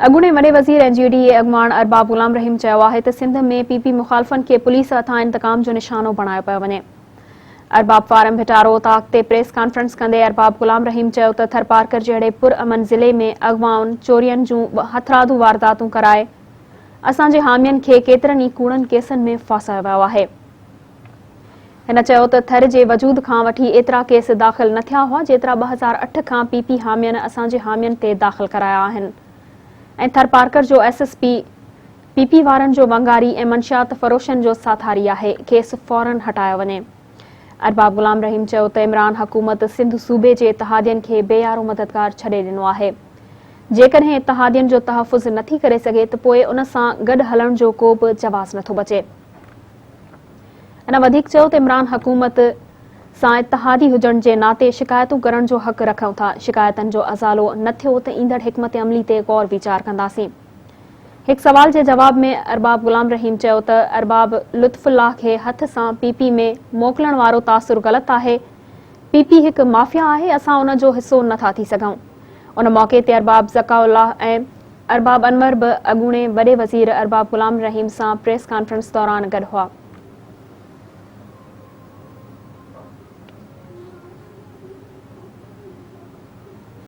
अॻूणे वॾे वज़ीर ऐं GDA अॻवान ارباب غلام रहीम चयो आहे त सिंध में PP मुखालफ़नि खे पुलिस हथां इंतकाम जो निशानो बणायो पियो वञे। ارباب फारम भिटारो ताक़ ते प्रेस कॉन्फ्रेंस कंदे ارباب غلام रहीम चयो त थरपारकर जहिड़े पुरअमन ज़िले में अॻवान चोरियनि जूं हथरादू वारदातूं कराए असांजे हामियनि खे केतिरनि ई कूड़नि केसनि में फासायो वियो आहे। हिन चयो त थर जे वजूद खां वठी एतिरा केस दाख़िल न थिया हुआ जेतिरा 2008 खां PP हामियनि असांजे हामियनि ते दाख़िल कराया आहिनि ऐं थरपारकर जो SSP PP वारनि जो वंगारी ऐं मंशियात फरोशनि जो साथारी आहे। केस फौरन हटायो वञे। ارباب غلام रहीम चयो त इमरान हुकूमत सिंध सूबे जे इतिहादियुनि खे बेयारो मददगार छॾे ॾिनो आहे। जेकॾहिं इतिहादियुनि जो तहफ़ुज़ नथी करे सघे त पोइ उन सां गॾु हलण जो को बि जवाज़ नथो बचे। इन वधीक चयो त इमरान हुकूमत सां इतिहादी हुजण जे नाते शिकायतूं करण जो हक़ रखूं था। शिकायतनि जो अज़ालो न थियो त ईंदड़ हिकमत अमली ते गौर वीचार कंदासीं। हिकु सवाल जे जवाब में ارباب غلام रहीम चयो त ارباب लुत्फुल्लाह खे हथ सां PP में मोकिलण वारो तासुर ग़लति आहे। PP हिकु माफ़िया आहे, असां उन जो हिसो नथा थी सघूं। उन मौक़े ते ارباب ज़काउल्लाह ऐं ارباب अनवर बि अॻूणे वॾे वज़ीर ارباب غلام रहीम सां प्रेस कॉन्फ्रेंस दौरान गॾु हुआ।